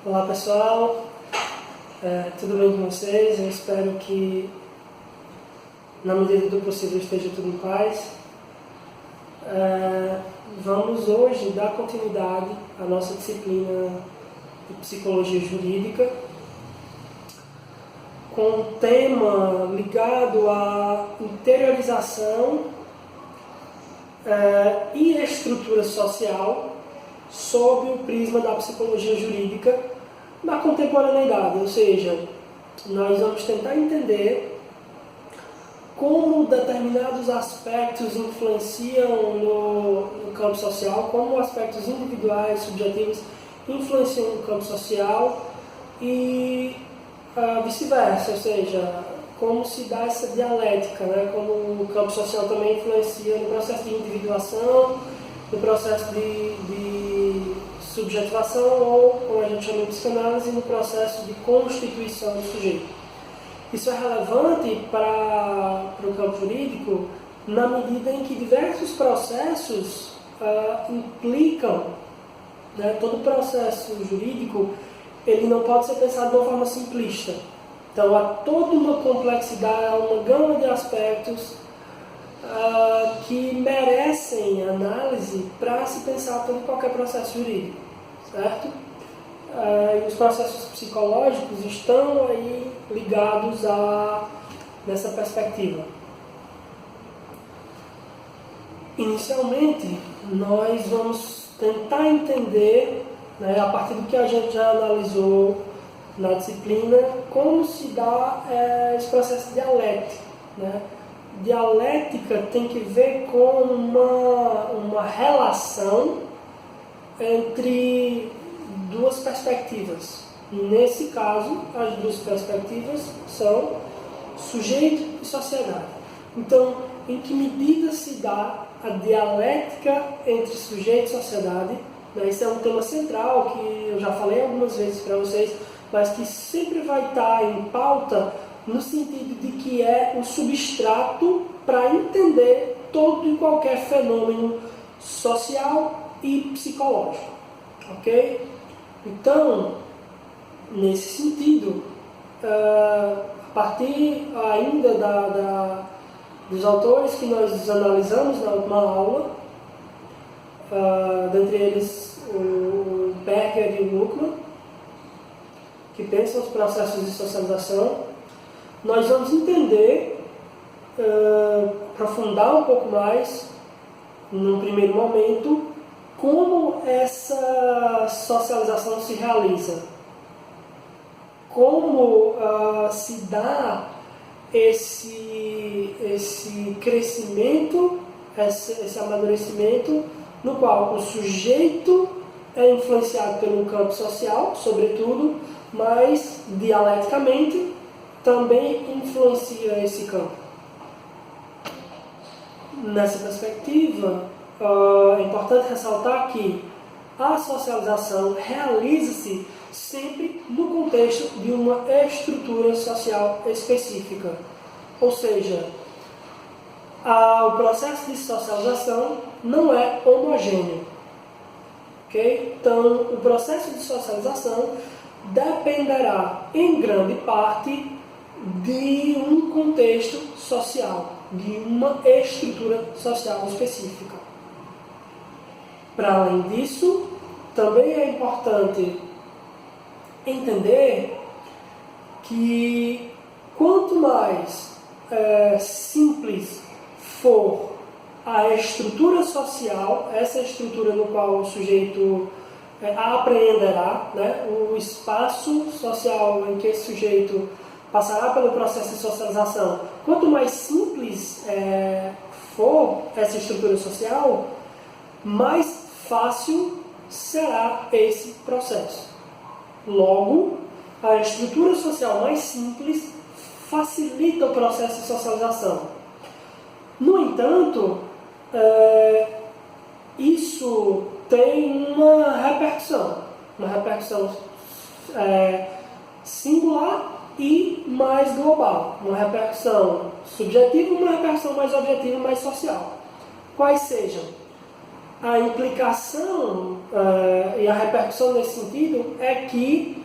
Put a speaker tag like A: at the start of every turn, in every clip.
A: Olá pessoal, tudo bem com vocês? Eu espero que na medida do possível esteja tudo em paz. Vamos hoje dar continuidade à nossa disciplina de Psicologia Jurídica com um tema ligado à interiorização e estrutura social sob o prisma da psicologia jurídica na contemporaneidade, ou seja, nós vamos tentar entender como determinados aspectos influenciam no campo social, como aspectos individuais, subjetivos, influenciam no campo social e vice-versa, ou seja, como se dá essa dialética, né? Como o campo social também influencia no processo de individuação, no processo de subjetivação ou, como a gente chama em psicanálise, no processo de constituição do sujeito. Isso é relevante para o campo jurídico na medida em que diversos processos implicam, né, todo processo jurídico ele não pode ser pensado de uma forma simplista. Então há toda uma complexidade, uma gama de aspectos que merecem análise para se pensar todo e qualquer processo jurídico, certo? E os processos psicológicos estão aí ligados nessa perspectiva. Inicialmente, nós vamos tentar entender, né, a partir do que a gente já analisou na disciplina, como se dá esse processo dialético, né? Dialética tem que ver com uma relação entre duas perspectivas. Nesse caso, as duas perspectivas são sujeito e sociedade. Então, em que medida se dá a dialética entre sujeito e sociedade? Esse é um tema central que eu já falei algumas vezes para vocês, mas que sempre vai estar em pauta no sentido de que é o substrato para entender todo e qualquer fenômeno social e psicológico, ok? Então, nesse sentido, a partir ainda dos autores que nós analisamos na última aula, dentre eles o Berger e o Luckmann, que pensam os processos de socialização, nós vamos entender, aprofundar um pouco mais, num primeiro momento, como essa socialização se realiza, como se dá esse crescimento, esse amadurecimento, no qual o sujeito é influenciado pelo campo social, sobretudo, mas dialeticamente também influencia esse campo. Nessa perspectiva, é importante ressaltar que a socialização realiza-se sempre no contexto de uma estrutura social específica. Ou seja, o processo de socialização não é homogêneo. Okay? Então, o processo de socialização dependerá, em grande parte, de um contexto social, de uma estrutura social específica. Para além disso, também é importante entender que quanto mais simples for a estrutura social, essa estrutura no qual o sujeito apreenderá, né, o espaço social em que esse sujeito passará pelo processo de socialização, quanto mais simples for essa estrutura social, mais fácil será esse processo. Logo, a estrutura social mais simples facilita o processo de socialização. No entanto, isso tem uma repercussão singular e mais global, uma repercussão subjetiva e uma repercussão mais objetiva e mais social. Quais sejam? a implicação e a repercussão nesse sentido é que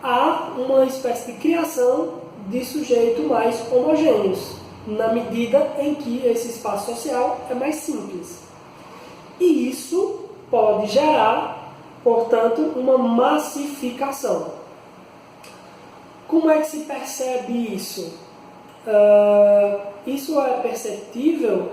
A: há uma espécie de criação de sujeitos mais homogêneos, na medida em que esse espaço social é mais simples. E isso pode gerar, portanto, uma massificação. Como é que se percebe isso? Isso é perceptível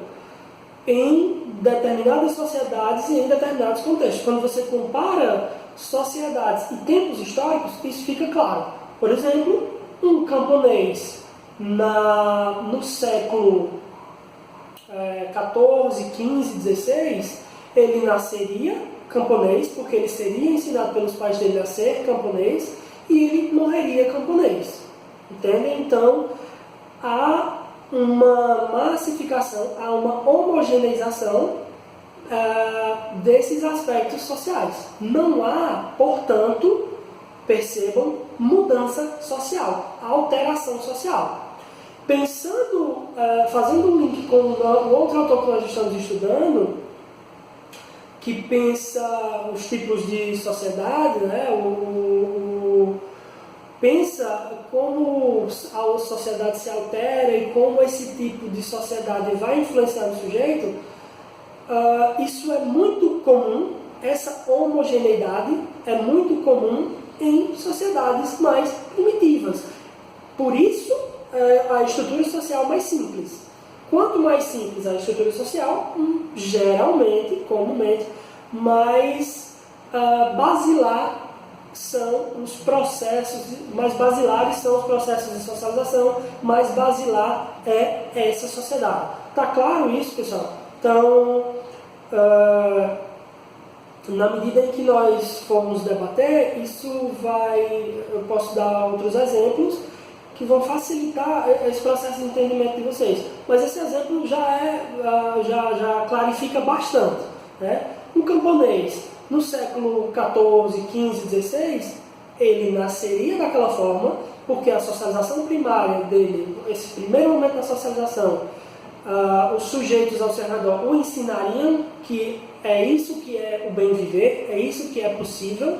A: em determinadas sociedades e em determinados contextos. Quando você compara sociedades e tempos históricos, isso fica claro. Por exemplo, um camponês no século 14, 15, 16, ele nasceria camponês, porque ele seria ensinado pelos pais dele a ser camponês, e ele morreria camponês. Entendem? Então, há uma massificação, há uma homogeneização desses aspectos sociais. Não há, portanto, percebam, mudança social, alteração social. Pensando, fazendo um link com o outro autor que nós estamos estudando, que pensa os tipos de sociedade, né? Pensa como a sociedade se altera e como esse tipo de sociedade vai influenciar o sujeito. Isso é muito comum, essa homogeneidade é muito comum em sociedades mais primitivas. Por isso, a estrutura social mais simples. Quanto mais simples a estrutura social, geralmente, comumente, mais basilar são os processos, mais basilares são os processos de socialização, mais basilar é essa sociedade. Tá claro isso, pessoal? Então, na medida em que nós formos debater, eu posso dar outros exemplos que vão facilitar esse processo de entendimento de vocês. Mas esse exemplo já clarifica bastante, né? Um camponês no século 14, 15, 16, ele nasceria daquela forma, porque a socialização primária dele, esse primeiro momento da socialização, os sujeitos ao seu redor o ensinariam que é isso que é o bem viver, é isso que é possível.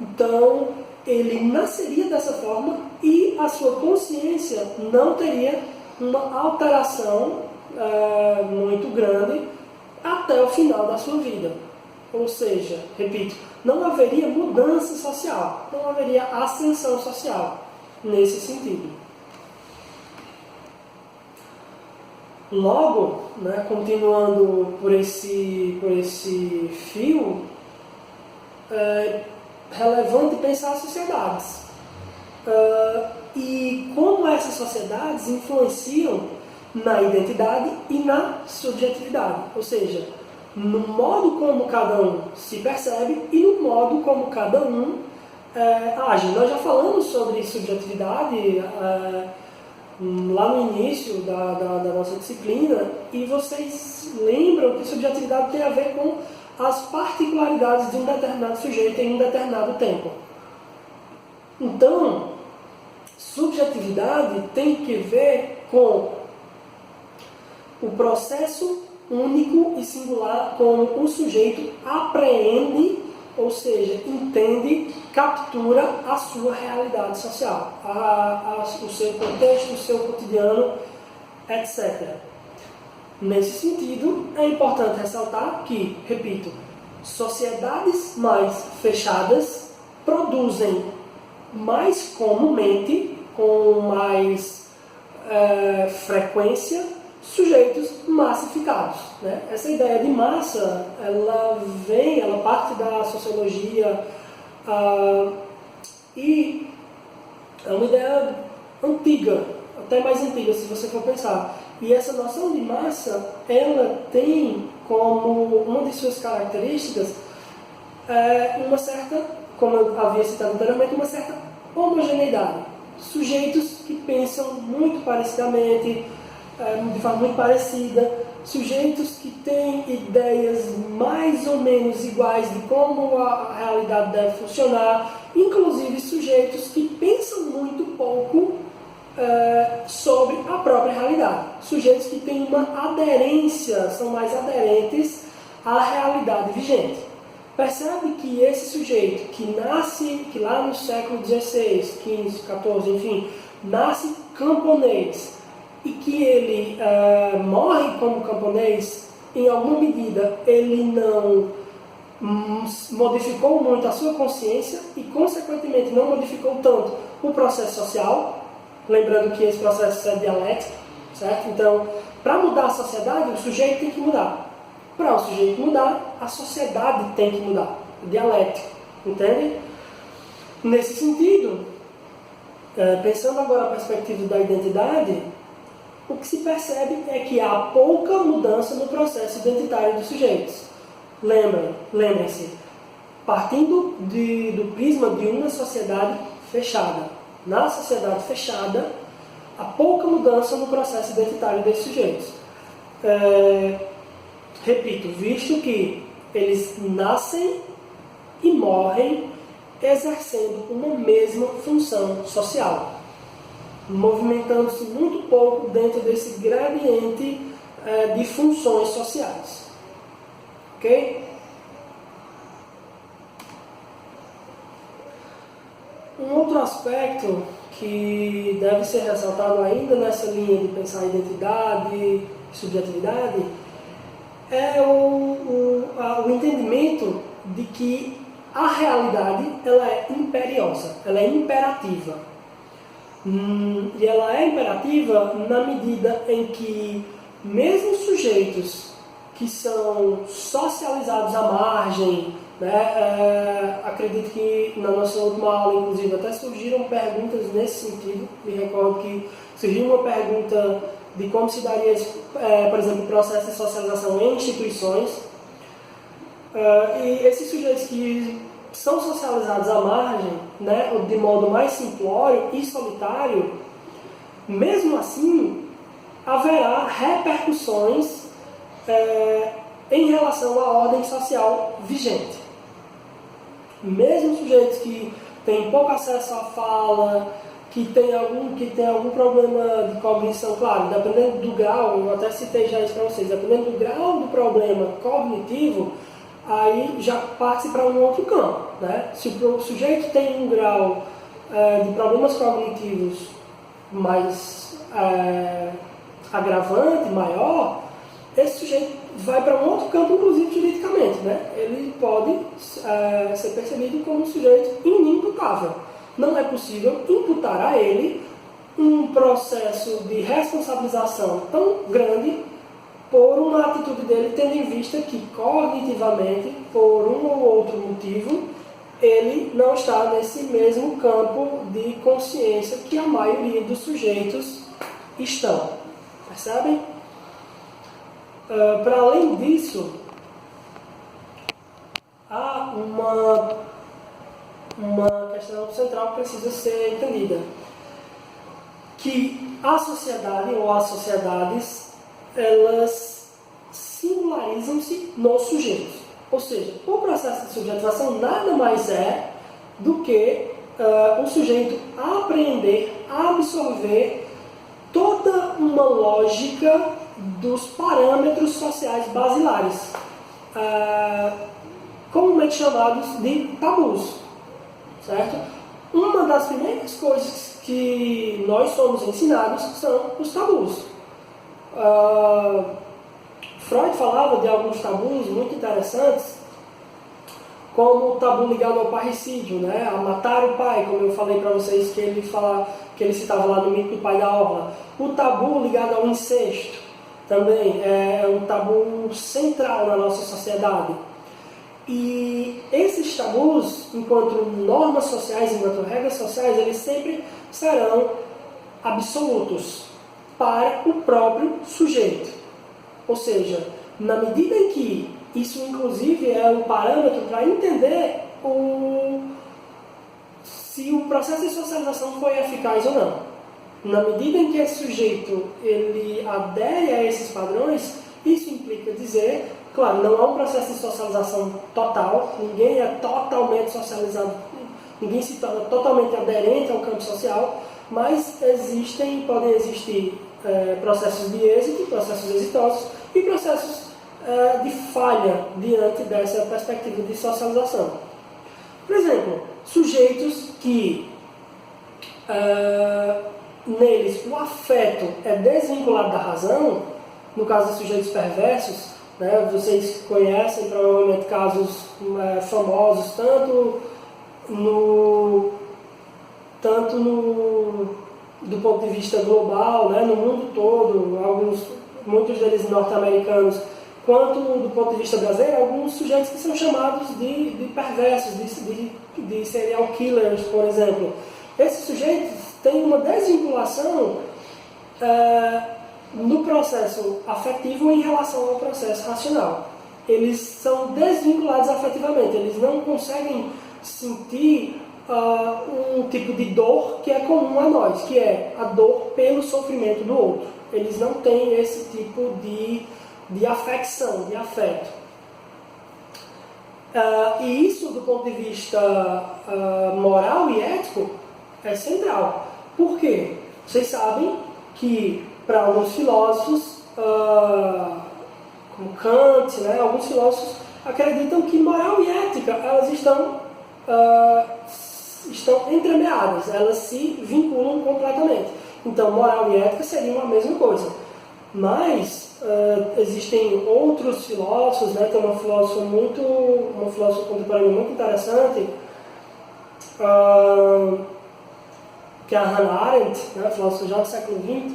A: Então, ele nasceria dessa forma e a sua consciência não teria uma alteração muito grande até o final da sua vida. Ou seja, repito, não haveria mudança social, não haveria ascensão social nesse sentido. Logo, né, continuando por esse fio, é relevante pensar as sociedades. E como essas sociedades influenciam na identidade e na subjetividade. Ou seja, no modo como cada um se percebe e no modo como cada um age. Nós já falamos sobre subjetividade lá no início da nossa disciplina, e vocês lembram que subjetividade tem a ver com as particularidades de um determinado sujeito em um determinado tempo. Então, subjetividade tem que ver com o processo único e singular como o sujeito apreende, ou seja, entende, captura a sua realidade social, o seu contexto, o seu cotidiano, etc. Nesse sentido, é importante ressaltar que, repito, sociedades mais fechadas produzem mais comumente, com mais frequência, sujeitos massificados, né? Essa ideia de massa, ela parte da sociologia e é uma ideia antiga, até mais antiga se você for pensar. E essa noção de massa, ela tem como uma de suas características uma certa, como eu havia citado anteriormente, uma certa homogeneidade. Sujeitos que pensam muito parecidamente, de forma muito parecida, sujeitos que têm ideias mais ou menos iguais de como a realidade deve funcionar, inclusive sujeitos que pensam muito pouco sobre a própria realidade. Sujeitos que têm uma aderência, são mais aderentes à realidade vigente. Percebe que esse sujeito que nasce, que lá no século XVI, XV, XIV, enfim, nasce camponês e que ele morre como camponês, em alguma medida ele não modificou muito a sua consciência e, consequentemente, não modificou tanto o processo social, lembrando que esse processo é dialético, certo? Então, para mudar a sociedade, o sujeito tem que mudar. Para o sujeito mudar, a sociedade tem que mudar. Dialético, entende? Nesse sentido, pensando agora a perspectiva da identidade, o que se percebe é que há pouca mudança no processo identitário dos sujeitos. Lembrem-se, partindo do prisma de uma sociedade fechada. Na sociedade fechada, há pouca mudança no processo identitário desses sujeitos. Repito, visto que eles nascem e morrem exercendo uma mesma função social, movimentando-se muito pouco dentro desse gradiente de funções sociais. Ok? Um outro aspecto que deve ser ressaltado ainda nessa linha de pensar identidade e subjetividade é o entendimento de que a realidade ela é imperiosa, ela é imperativa. E ela é imperativa na medida em que mesmo sujeitos que são socializados à margem, né, acredito que na nossa última aula, inclusive, até surgiram perguntas nesse sentido. Me recordo que surgiu uma pergunta de como se daria, por exemplo, o processo de socialização em instituições. E esses sujeitos que são socializados à margem, né, de modo mais simplório e solitário, mesmo assim, haverá repercussões em relação à ordem social vigente. Mesmo sujeitos que têm pouco acesso à fala, que tem algum problema de cognição, claro, dependendo do grau, eu até citei já isso para vocês, dependendo do grau do problema cognitivo, aí já parte para um outro campo, né? Se o sujeito tem um grau de problemas cognitivos mais agravante, maior, esse sujeito vai para um outro campo, inclusive juridicamente, né? Ele pode ser percebido como um sujeito inimputável. Não é possível imputar a ele um processo de responsabilização tão grande por uma atitude dele, tendo em vista que cognitivamente, por um ou outro motivo, ele não está nesse mesmo campo de consciência que a maioria dos sujeitos estão. Percebem? Para além disso, há uma questão central que precisa ser entendida, que a sociedade ou as sociedades, elas singularizam-se nos sujeitos. Ou seja, o processo de subjetivação nada mais é do que o sujeito aprender, absorver toda uma lógica dos parâmetros sociais basilares, comumente chamados de tabus, certo? Uma das primeiras coisas que nós somos ensinados são os tabus. Freud falava de alguns tabus muito interessantes, como o tabu ligado ao parricídio, né? A matar o pai, como eu falei para vocês que ele citava lá no mito do pai da orla. O tabu ligado ao incesto também é um tabu central na nossa sociedade. E esses tabus, enquanto normas sociais, enquanto regras sociais, eles sempre serão absolutos para o próprio sujeito. Ou seja, na medida em que isso, inclusive, é um parâmetro para entender se o processo de socialização foi eficaz ou não. Na medida em que esse sujeito ele adere a esses padrões, isso implica dizer, claro, não há um processo de socialização total, ninguém é totalmente socializado, ninguém se torna totalmente aderente ao campo social, mas podem existir processos de êxito, processos exitosos e processos de falha diante dessa perspectiva de socialização. Por exemplo, sujeitos que neles o afeto é desvinculado da razão, no caso de sujeitos perversos, né, vocês conhecem provavelmente casos famosos, do ponto de vista global, né, no mundo todo, muitos deles norte-americanos, quanto do ponto de vista brasileiro, alguns sujeitos que são chamados de perversos, de serial killers, por exemplo. Esses sujeitos têm uma desvinculação no processo afetivo em relação ao processo racional. Eles são desvinculados afetivamente, eles não conseguem sentir um tipo de dor que é comum a nós, que é a dor pelo sofrimento do outro. Eles não têm esse tipo de afecção, de afeto. E isso, do ponto de vista moral e ético, é central. Por quê? Vocês sabem que, para alguns filósofos, como Kant, né, alguns filósofos acreditam que moral e ética elas estão entremeadas, elas se vinculam completamente. Então, moral e ética seriam a mesma coisa. Mas existem outros filósofos, né, tem uma filósofa contemporânea muito interessante, que é a Hannah Arendt, né, filósofa já do século XX,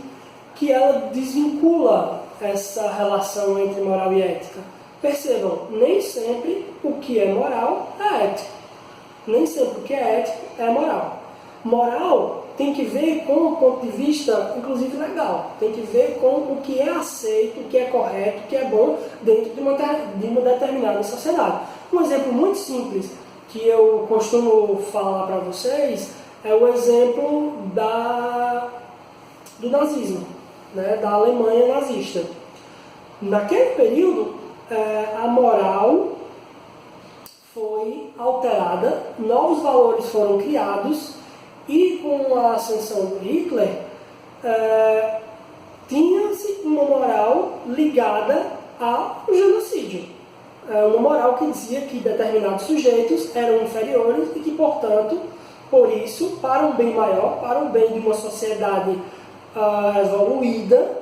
A: que ela desvincula essa relação entre moral e ética. Percebam, nem sempre o que é moral é ético. Nem sempre o que é ético é moral. Moral tem que ver com o ponto de vista, inclusive legal. Tem que ver com o que é aceito, o que é correto, o que é bom dentro de uma determinada sociedade. Um exemplo muito simples que eu costumo falar para vocês é o exemplo do nazismo, né, da Alemanha nazista. Naquele período, a moral foi alterada, novos valores foram criados e com a ascensão de Hitler, tinha-se uma moral ligada ao genocídio. Uma moral que dizia que determinados sujeitos eram inferiores e que, portanto, por isso, para um bem maior, para o bem de uma sociedade evoluída,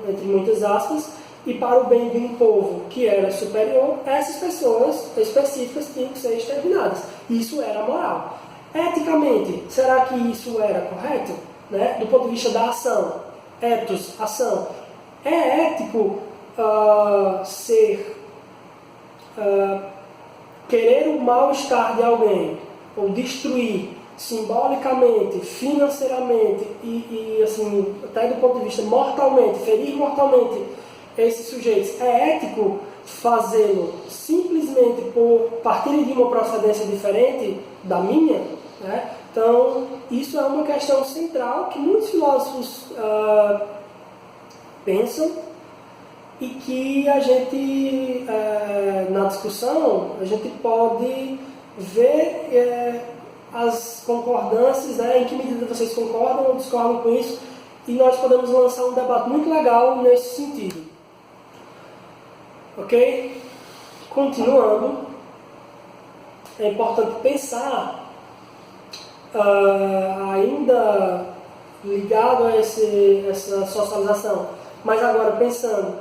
A: entre muitas aspas, e para o bem de um povo que era superior, essas pessoas específicas tinham que ser exterminadas. Isso era moral. Eticamente, será que isso era correto? Né? Do ponto de vista da ação, ethos, ação, é ético querer o mal-estar de alguém, ou destruir simbolicamente, financeiramente e assim, até do ponto de vista mortalmente, ferir mortalmente esses sujeitos? É ético fazê-lo simplesmente por partir de uma procedência diferente da minha? Né? Então, isso é uma questão central que muitos filósofos pensam e que a gente, na discussão, a gente pode ver as concordâncias, né, em que medida vocês concordam ou discordam com isso, e nós podemos lançar um debate muito legal nesse sentido. Ok? Continuando, é importante pensar, ainda ligado a essa socialização, mas agora pensando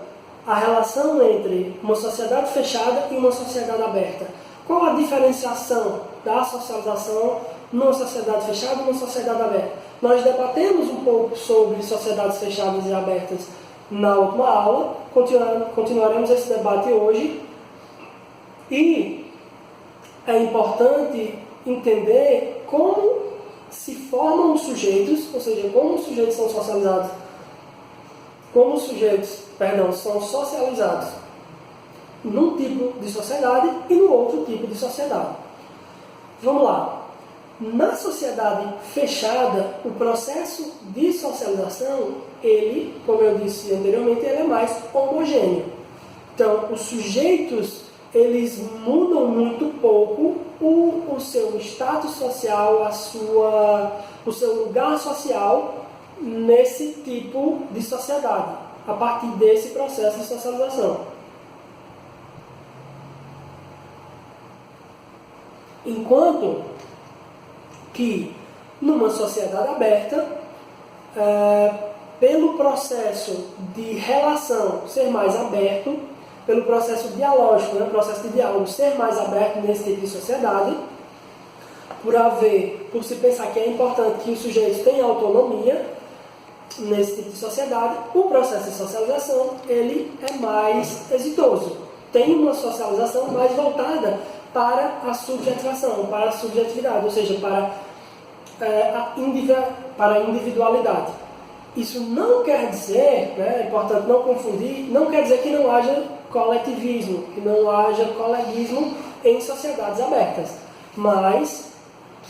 A: a relação entre uma sociedade fechada e uma sociedade aberta. Qual a diferenciação da socialização numa sociedade fechada e numa sociedade aberta? Nós debatemos um pouco sobre sociedades fechadas e abertas na última aula, continuaremos esse debate hoje, e é importante entender como se formam os sujeitos, ou seja, como os sujeitos são socializados, são socializados num tipo de sociedade e no outro tipo de sociedade. Vamos lá. Na sociedade fechada, o processo de socialização, ele, como eu disse anteriormente, ele é mais homogêneo. Então, os sujeitos, eles mudam muito pouco o seu status social, o seu lugar social nesse tipo de sociedade, a partir desse processo de socialização. Enquanto que numa sociedade aberta, pelo processo de relação ser mais aberto, pelo processo dialógico, né, processo de diálogo ser mais aberto nesse tipo de sociedade, por se pensar que é importante que os sujeitos tenham autonomia nesse tipo de sociedade, o processo de socialização ele é mais exitoso. Tem uma socialização mais voltada para a subjetivação, para a subjetividade, ou seja, para a individualidade. Isso não quer dizer, né, é importante não confundir, não quer dizer que não haja coletivismo, que não haja coleguismo em sociedades abertas, mas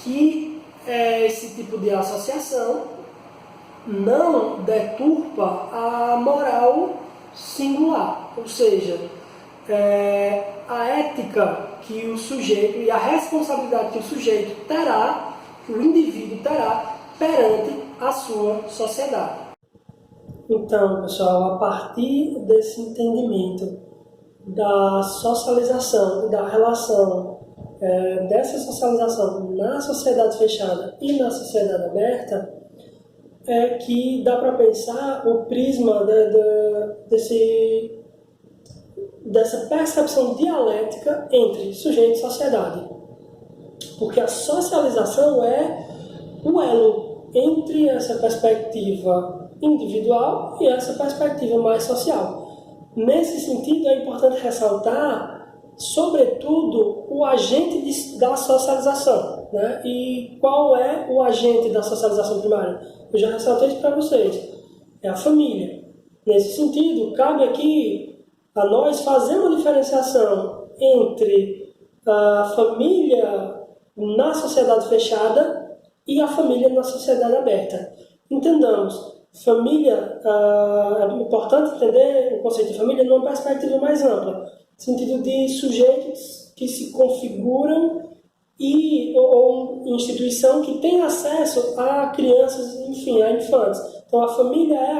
A: que esse tipo de associação não deturpa a moral singular, ou seja, a ética que o sujeito e a responsabilidade que o sujeito terá, que o indivíduo terá perante a sua sociedade. Então, pessoal, a partir desse entendimento da socialização e da relação dessa socialização na sociedade fechada e na sociedade aberta, que dá para pensar o prisma dessa percepção dialética entre sujeito e sociedade. Porque a socialização é o elo entre essa perspectiva individual e essa perspectiva mais social. Nesse sentido, é importante ressaltar, sobretudo, o agente da socialização. Né? E qual é o agente da socialização primária? Eu já ressaltei isso para vocês. É a família. Nesse sentido, cabe aqui a nós fazer uma diferenciação entre a família na sociedade fechada e a família na sociedade aberta. Entendamos, família, é importante entender o conceito de família numa perspectiva mais ampla, no sentido de sujeitos que se configuram ou instituição que tem acesso a crianças, enfim, a infantes. Então a família é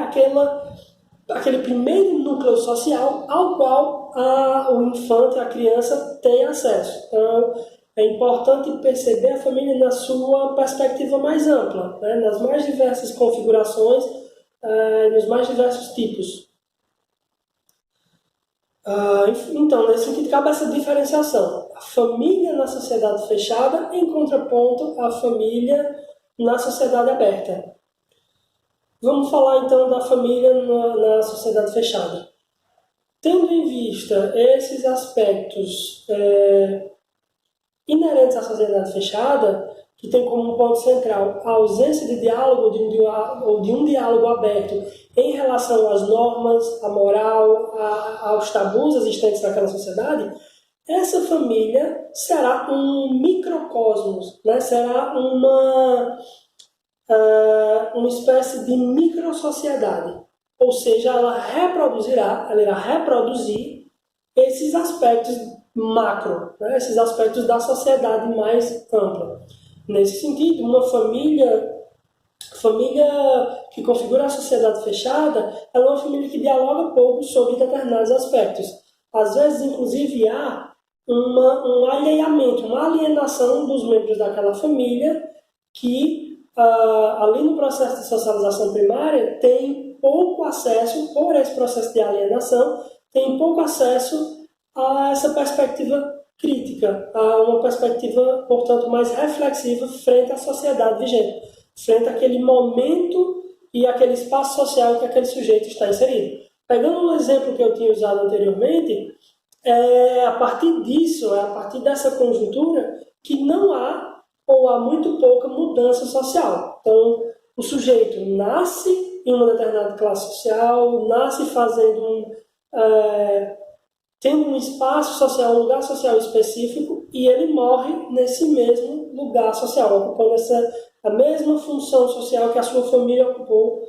A: aquele primeiro núcleo social ao qual o infante, a criança, tem acesso. Então, é importante perceber a família na sua perspectiva mais ampla, né? Nas mais diversas configurações, nos mais diversos tipos. Então, nesse sentido, cabe essa diferenciação. A família na sociedade fechada em contraponto à família na sociedade aberta. Vamos falar então da família na sociedade fechada. Tendo em vista esses aspectos inerentes à sociedade fechada, que tem como ponto central a ausência de diálogo ou de um diálogo aberto em relação às normas, à moral, aos tabus existentes naquela sociedade, essa família será um microcosmos, né? Será uma espécie de microsociedade, ou seja, ela irá reproduzir esses aspectos macro, né? Esses aspectos da sociedade mais ampla. Nesse sentido, uma família que configura a sociedade fechada, ela é uma família que dialoga pouco sobre determinados aspectos. Às vezes, inclusive, há um alheamento, uma alienação dos membros daquela família que, ali no processo de socialização primária, tem pouco acesso, por esse processo de alienação, tem pouco acesso a essa perspectiva crítica, a uma perspectiva, portanto, mais reflexiva frente à sociedade vigente, frente àquele momento e àquele espaço social que aquele sujeito está inserido. Pegando um exemplo que eu tinha usado anteriormente, a partir disso, a partir dessa conjuntura, que não há ou há muito pouca mudança social. Então, o sujeito nasce em uma determinada classe social, nasce tendo um espaço social, um lugar social específico, e ele morre nesse mesmo lugar social, ocupando a mesma função social que a sua família ocupou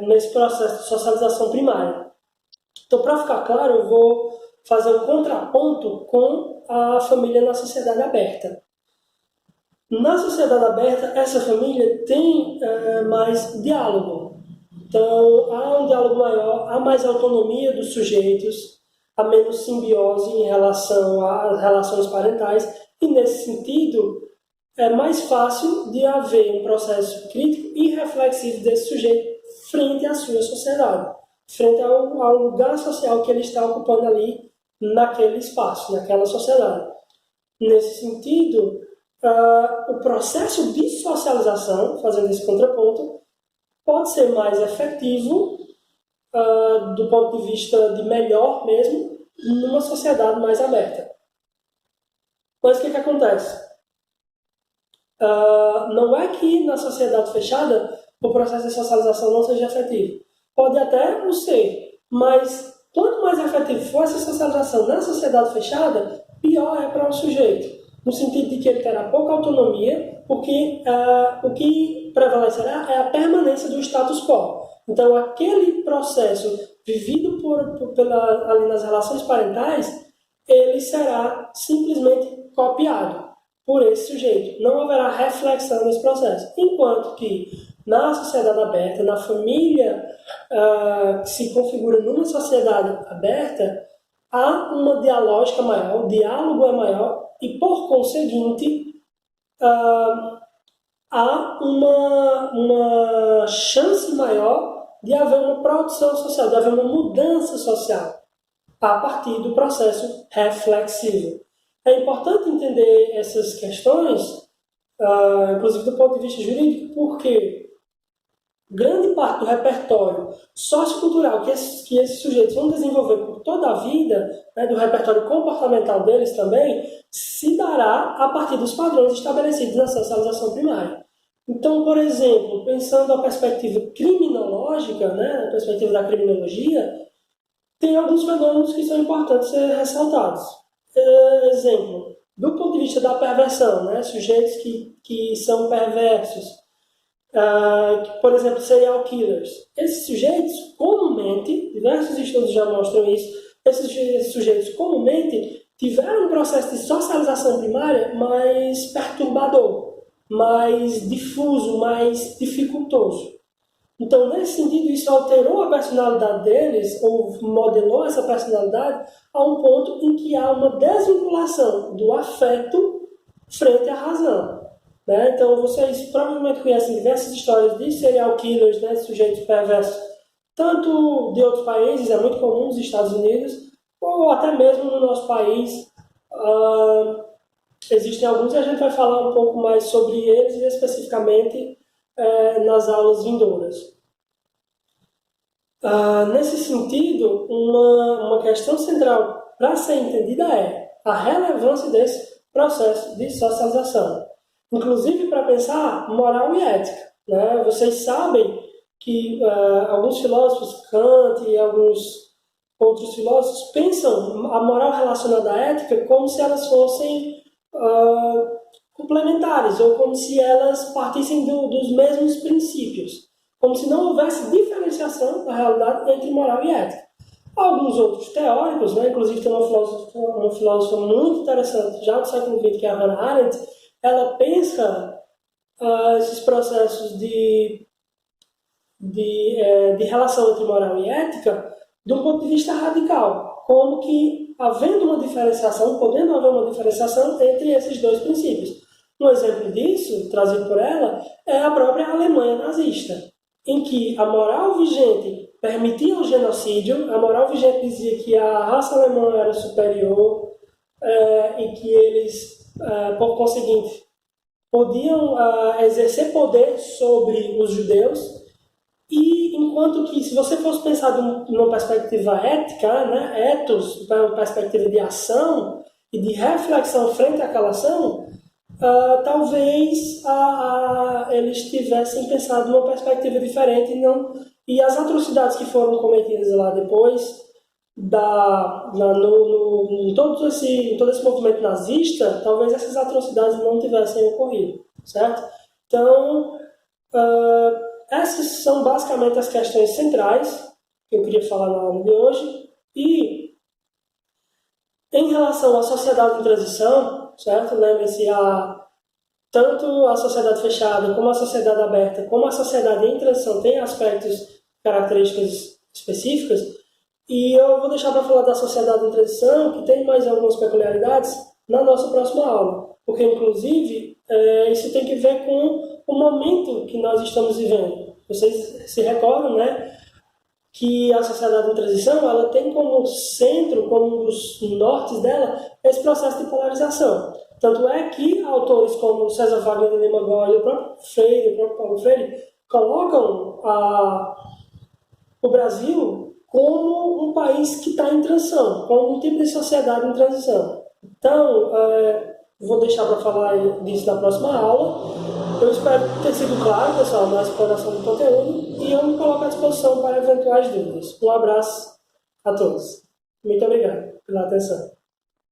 A: nesse processo de socialização primária. Então, para ficar claro, eu vou fazer um contraponto com a família na sociedade aberta. Na sociedade aberta, essa família tem mais diálogo. Então, há um diálogo maior, há mais autonomia dos sujeitos, há menos simbiose em relação às relações parentais, E, nesse sentido, é mais fácil de haver um processo crítico e reflexivo desse sujeito frente à sua sociedade, frente ao lugar social que ele está ocupando ali naquele espaço, naquela sociedade. Nesse sentido, o processo de socialização, fazendo esse contraponto, pode ser mais efetivo do ponto de vista de melhor mesmo, numa sociedade mais aberta. Mas o que acontece? Não é que na sociedade fechada o processo de socialização não seja efetivo. Pode até o ser, mas quanto mais efetivo for essa socialização na sociedade fechada, pior é para o sujeito. No sentido de que ele terá pouca autonomia, porque o que prevalecerá é a permanência do status quo. Então, aquele processo vivido ali nas relações parentais, ele será simplesmente copiado por esse sujeito. Não haverá reflexão nesse processo. Enquanto que na sociedade aberta, na família que se configura numa sociedade aberta, há uma dialógica maior, o diálogo é maior e, por conseguinte, há uma chance maior de haver uma produção social, de haver uma mudança social a partir do processo reflexivo. É importante entender essas questões, inclusive do ponto de vista jurídico, porque grande parte do repertório sociocultural que esses sujeitos vão desenvolver por toda a vida, né, do repertório comportamental deles também, se dará a partir dos padrões estabelecidos na socialização primária. Então, por exemplo, pensando a perspectiva criminológica, né, a perspectiva da criminologia, tem alguns fenômenos que são importantes ser ressaltados. Exemplo, do ponto de vista da perversão, né, sujeitos que são perversos, por exemplo, serial killers. Esses sujeitos, comumente, diversos estudos já mostram isso, esses sujeitos comumente tiveram um processo de socialização primária mais perturbador, mais difuso, mais dificultoso. Então, nesse sentido, isso alterou a personalidade deles, ou modelou essa personalidade, a um ponto em que há uma desvinculação do afeto frente à razão. Né? Então, vocês provavelmente conhecem diversas histórias de serial killers, né, de sujeitos perversos, tanto de outros países, é muito comum nos Estados Unidos, ou até mesmo no nosso país. Existem alguns e a gente vai falar um pouco mais sobre eles, especificamente nas aulas vindouras. Nesse sentido, uma questão central para ser entendida é a relevância desse processo de socialização, inclusive para pensar moral e ética. Né? Vocês sabem que alguns filósofos, Kant e alguns outros filósofos, pensam a moral relacionada à ética como se elas fossem complementares, ou como se elas partissem dos mesmos princípios, como se não houvesse diferenciação da realidade entre moral e ética. Alguns outros teóricos, né, inclusive tem uma filósofa muito interessante, já do século XX, que é a Hannah Arendt, ela pensa esses processos de relação entre moral e ética de um ponto de vista radical, como que havendo uma diferenciação, podendo haver uma diferenciação entre esses dois princípios. Um exemplo disso, trazido por ela, é a própria Alemanha nazista, em que a moral vigente permitia o genocídio, a moral vigente dizia que a raça alemã era superior e que eles, por conseguinte, podiam exercer poder sobre os judeus. E enquanto que, se você fosse pensar numa perspectiva ética, né, ethos, uma perspectiva de ação e de reflexão frente àquela ação, talvez eles tivessem pensado numa perspectiva diferente e as atrocidades que foram cometidas lá depois, em todo esse movimento nazista, talvez essas atrocidades não tivessem ocorrido, certo? Então, essas são basicamente as questões centrais que eu queria falar na aula de hoje. E, em relação à sociedade em transição, certo? Lembre-se, tanto a sociedade fechada, como a sociedade aberta, como a sociedade em transição tem aspectos, características específicas. E eu vou deixar para falar da sociedade em transição, que tem mais algumas peculiaridades, na nossa próxima aula. porque, inclusive, isso tem que ver com o momento que nós estamos vivendo. Vocês se recordam, né, que a sociedade em transição ela tem como centro, como um dos nortes dela, esse processo de polarização. Tanto é que autores como César Wagner de Lima Góes, o próprio Freire, o próprio Paulo Freire, colocam o Brasil como um país que está em transição, como um tipo de sociedade em transição. Então, vou deixar para falar disso na próxima aula. Eu espero ter sido claro, pessoal, na explanação do conteúdo e eu me coloco à disposição para eventuais dúvidas. Um abraço a todos. Muito obrigado pela atenção.